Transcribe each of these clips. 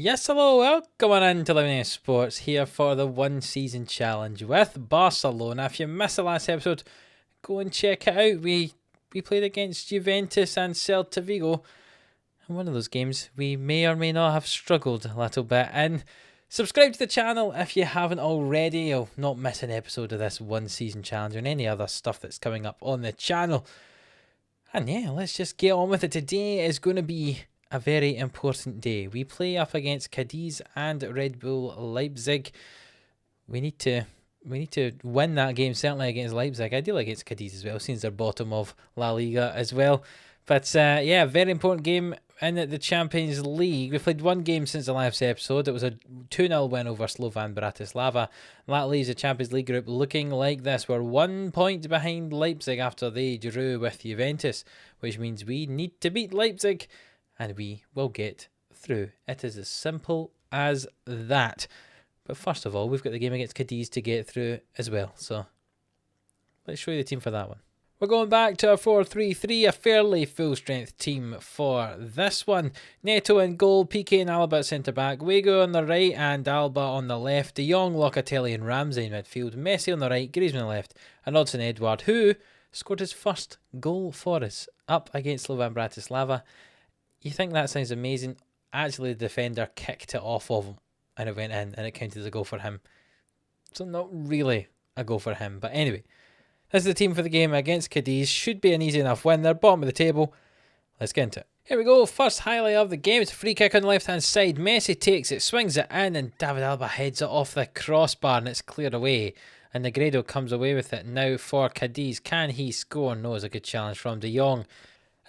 Yes, hello, welcome on into Living Sports here for the one season challenge with Barcelona. If you missed the last episode, go and check it out. We played against Juventus and Celta Vigo. In one of those games, we may or may not have struggled a little bit. And subscribe to the channel if you haven't already. You'll not miss an episode of this one season challenge and any other stuff that's coming up on the channel. And yeah, let's just get on with it. Today is going to be a very important day. We play up against Cadiz and Red Bull Leipzig. We need to win that game, certainly against Leipzig. Ideally against Cadiz as well, since they're bottom of La Liga as well. But yeah, very important game in the Champions League. We played one game since the last episode. It was a 2-0 win over Slovan Bratislava. And that leaves the Champions League group looking like this. We're 1 point behind Leipzig after they drew with Juventus, which means we need to beat Leipzig and we will get through. It is as simple as that. But first of all, we've got the game against Cadiz to get through as well. So let's show you the team for that one. We're going back to our 4-3-3, a fairly full-strength team for this one. Neto in goal, Piqué and Alba at centre-back, Wego on the right and Alba on the left, De Jong, Locatelli and Ramsey in midfield, Messi on the right, Griezmann on the left, and Odsonne Edouard, who scored his first goal for us up against Slovan Bratislava. You think that sounds amazing. Actually, the defender kicked it off of him and it went in and it counted as a goal for him. So not really a goal for him. But anyway, this is the team for the game against Cadiz. Should be an easy enough win. They're bottom of the table. Let's get into it. Here we go. First highlight of the game. It's a free kick on the left-hand side. Messi takes it, swings it in, and David Alba heads it off the crossbar and it's cleared away. And Negredo comes away with it now for Cadiz. Can he score? No, it's a good challenge from De Jong.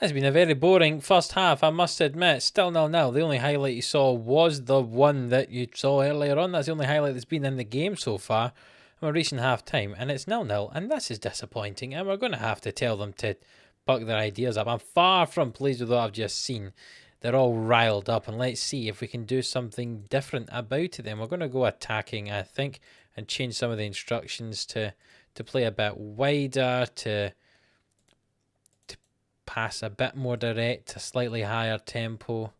It's been a very boring first half, I must admit. Still 0-0. The only highlight you saw was the one that you saw earlier on. That's the only highlight that's been in the game so far. And we're reaching half-time, and it's 0-0, and this is disappointing. And we're going to have to tell them to buck their ideas up. I'm far from pleased with what I've just seen. They're all riled up, and let's see if we can do something different about it then. We're going to go attacking, I think, and change some of the instructions to play a bit wider, to pass a bit more direct, a slightly higher tempo.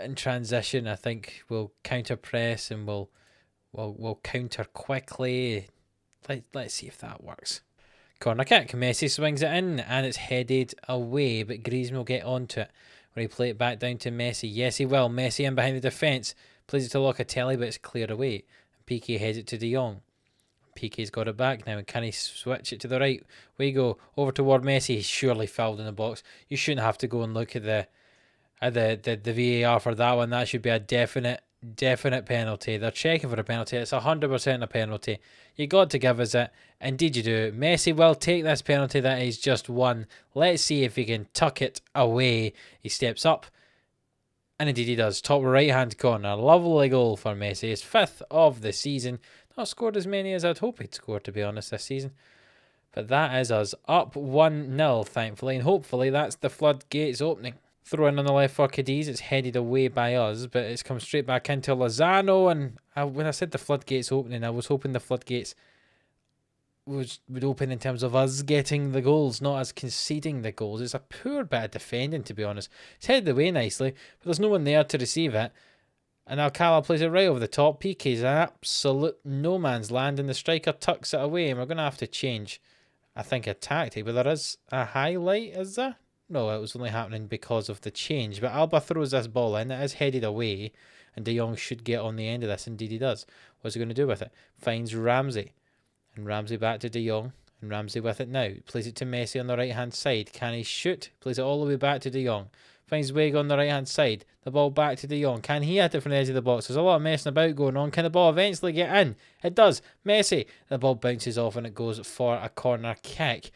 In transition, I think we'll counter press and we'll counter quickly. Let's see if that works. Corner kick, Messi swings it in and it's headed away, but Griezmann will get onto it. Will he play it back down to Messi? Yes, he will. Messi in behind the defence, plays it to Locatelli, but it's cleared away. Piqué heads it to De Jong. Piqué's got it back now, and can he switch it to the right? We go over toward Messi. He's surely fouled in the box. You shouldn't have to go and look at the VAR for that one. That should be a definite penalty. They're checking for a penalty. It's 100% a penalty. You got to give us it. Indeed you do. Messi will take this penalty that he's just won. Let's see if he can tuck it away. He steps up, and indeed he does. Top right hand corner. Lovely goal for Messi. His 5th of the season. Not scored as many as I'd hope he'd score, to be honest, this season. But that is us up 1-0, thankfully. And hopefully that's the floodgates opening. Throw in on the left for Cadiz. It's headed away by us, but it's come straight back into Lozano. And when I said the floodgates opening, I was hoping the floodgates would open in terms of us getting the goals, not us conceding the goals. It's a poor bit of defending, to be honest. It's headed away nicely, but there's no one there to receive it. And Alcala plays it right over the top. Piqué's an absolute no man's land, and the striker tucks it away. And we're going to have to change, I think, a tactic. But there is a highlight, is there? No, it was only happening because of the change. But Alba throws this ball in. It is headed away. And De Jong should get on the end of this. Indeed he does. What's he going to do with it? Finds Ramsey. And Ramsey back to De Jong. And Ramsey with it now. Plays it to Messi on the right-hand side. Can he shoot? Plays it all the way back to De Jong. Finds Wego on the right-hand side. The ball back to De Jong. Can he hit it from the edge of the box? There's a lot of messing about going on. Can the ball eventually get in? It does. Messi. The ball bounces off and it goes for a corner kick.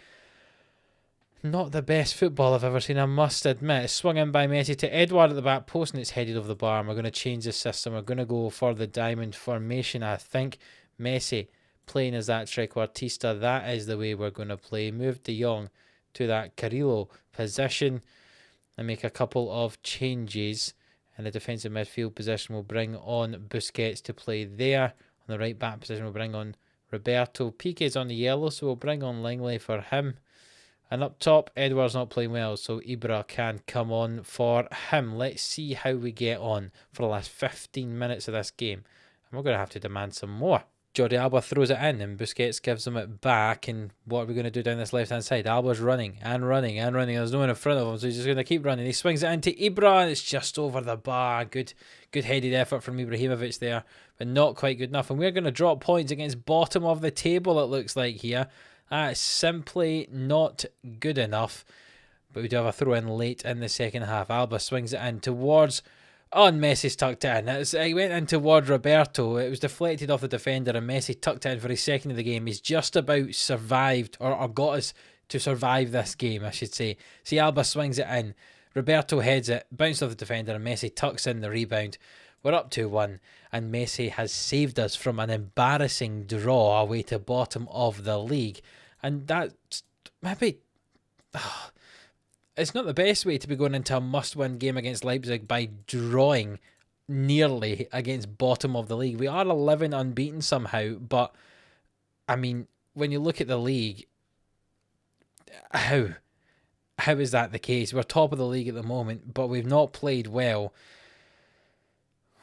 Not the best football I've ever seen, I must admit. It's swung in by Messi to Edouard at the back post and it's headed over the bar. And we're going to change the system. We're going to go for the diamond formation, I think. Messi playing as that trequartista. That is the way we're going to play. Move De Jong to that Carrillo position and make a couple of changes. In the defensive midfield position, we'll bring on Busquets to play there. On the right back position, we'll bring on Roberto. Piqué's on the yellow, so we'll bring on Langley for him. And up top, Edouard's not playing well, so Ibra can come on for him. Let's see how we get on for the last 15 minutes of this game. And we're going to have to demand some more. Jordi Alba throws it in and Busquets gives him it back. And what are we going to do down this left-hand side? Alba's running and running and running. There's no one in front of him, so he's just going to keep running. He swings it into Ibra and it's just over the bar. Good headed effort from Ibrahimovic there, but not quite good enough. And we're going to drop points against bottom of the table, it looks like here. That is simply not good enough. But we do have a throw in late in the second half. Alba swings it in towards... Oh, and Messi's tucked it in. It went in toward Roberto. It was deflected off the defender and Messi tucked it in for his second of the game. He's just about survived, or got us to survive this game, I should say. See, Alba swings it in. Roberto heads it, bounced off the defender and Messi tucks in the rebound. We're up 2-1 and Messi has saved us from an embarrassing draw away to bottom of the league. And that's maybe... it's not the best way to be going into a must-win game against Leipzig by drawing nearly against bottom of the league. We are 11 unbeaten somehow, but, I mean, when you look at the league, how is that the case? We're top of the league at the moment, but we've not played well.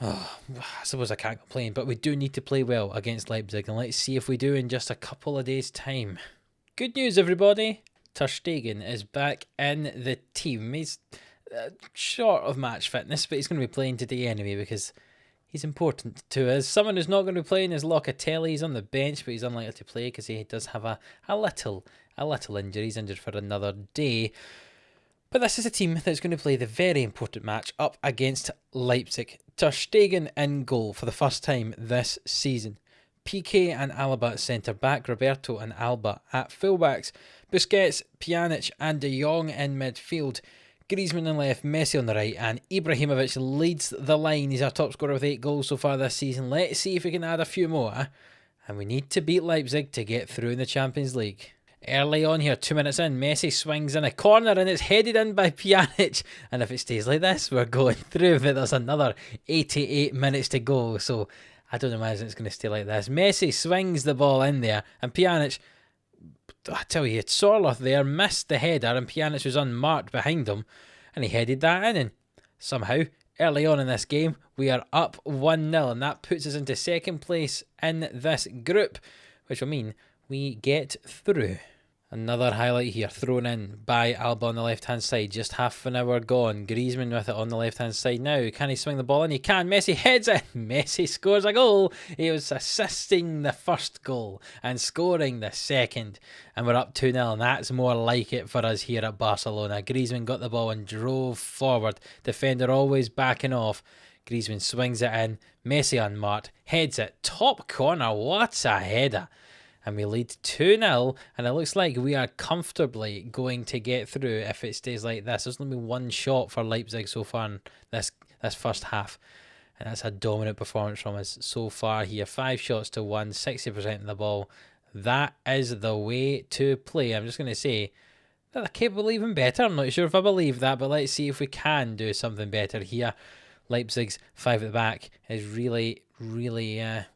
Oh, I suppose I can't complain, but we do need to play well against Leipzig, and let's see if we do in just a couple of days' time. Good news, everybody. Ter Stegen is back in the team. He's short of match fitness, but he's going to be playing today anyway because he's important to us. Someone who's not going to be playing is Locatelli. He's on the bench, but he's unlikely to play because he does have a little injury. He's injured for another day. But this is a team that's going to play the very important match up against Leipzig. Ter Stegen in goal for the first time this season. Piqué and Alaba at centre-back, Roberto and Alba at full-backs, Busquets, Pjanic and De Jong in midfield, Griezmann on left, Messi on the right, and Ibrahimovic leads the line. He's our top scorer with 8 goals so far this season. Let's see if we can add a few more, and we need to beat Leipzig to get through in the Champions League. Early on here, 2 minutes in, Messi swings in a corner and it's headed in by Pjanic. And if it stays like this, we're going through, but there's another 88 minutes to go, so I don't imagine it's going to stay like this. Messi swings the ball in there, and Pjanic, I tell you, Sorloth there missed the header, and Pjanic was unmarked behind him, and he headed that in. And somehow, early on in this game, we are up 1-0, and that puts us into second place in this group, which will mean we get through. Another highlight here, thrown in by Alba on the left-hand side. Just half an hour gone. Griezmann with it on the left-hand side now. Can he swing the ball in? He can. Messi heads it. Messi scores a goal. He was assisting the first goal and scoring the second. And we're up 2-0, and that's more like it for us here at Barcelona. Griezmann got the ball and drove forward. Defender always backing off. Griezmann swings it in. Messi unmarked. Heads it. Top corner. What a header. And we lead 2-0, and it looks like we are comfortably going to get through if it stays like this. There's only 1 shot for Leipzig so far in this first half, and that's a dominant performance from us so far here. 5 shots to 1, 60% of the ball. That is the way to play. I'm just going to say that they're capable of even better. I'm not sure if I believe that, but let's see if we can do something better here. Leipzig's 5 at the back is really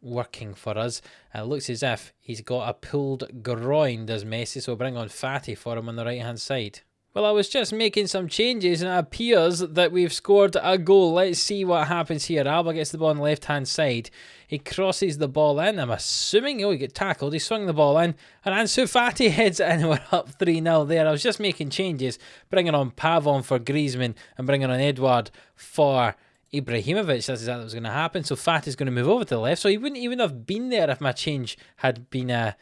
working for us. It looks as if he's got a pulled groin, does Messi, so bring on Fati for him on the right hand side. Well, I was just making some changes and it appears that we've scored a goal. Let's see what happens here. Alba gets the ball on the left hand side. He crosses the ball in. I'm assuming he get tackled. He swung the ball in and Ansu Fati heads it in and we're up 3-0 there. I was just making changes, bringing on Pavon for Griezmann and bringing on Edouard for Ibrahimovic. That's exactly what's going to happen. So Fati's going to move over to the left. So he wouldn't even have been there if my change had been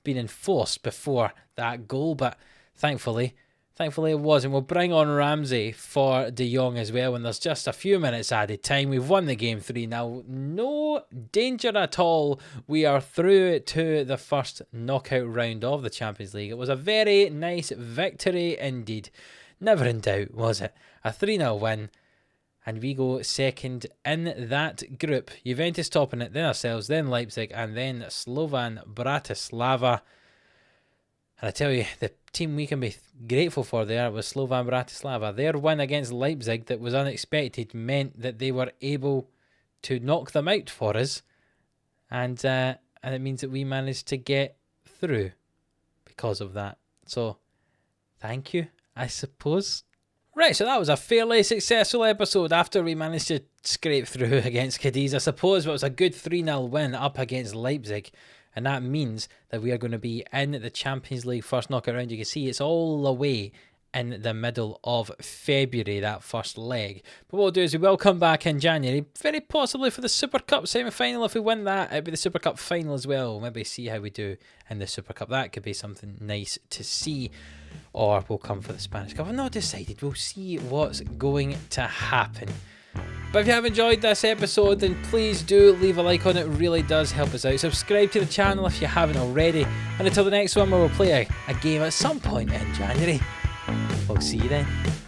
enforced before that goal. But thankfully it wasn't. We'll bring on Ramsey for De Jong as well. And there's just a few minutes added time. We've won the game 3-0. No danger at all. We are through to the first knockout round of the Champions League. It was a very nice victory indeed. Never in doubt, was it? A 3-0 win. And we go second in that group. Juventus topping it, then ourselves, then Leipzig, and then Slovan Bratislava. And I tell you, the team we can be grateful for there was Slovan Bratislava. Their win against Leipzig that was unexpected meant that they were able to knock them out for us. And it means that we managed to get through because of that. So thank you, I suppose. Right, so that was a fairly successful episode after we managed to scrape through against Cadiz, I suppose, but it was a good 3-0 win up against Leipzig. And that means that we are going to be in the Champions League first knockout round. You can see it's all the way in the middle of February, that first leg. But what we'll do is we will come back in January, very possibly for the Super Cup semi-final. If we win that, it'll be the Super Cup final as well. We'll maybe see how we do in the Super Cup. That could be something nice to see. Or we'll come for the Spanish Cup. I've not decided. We'll see what's going to happen. But if you have enjoyed this episode, then please do leave a like on it. It really does help us out. Subscribe to the channel if you haven't already. And until the next one where we'll play a game at some point in January, we'll see you then.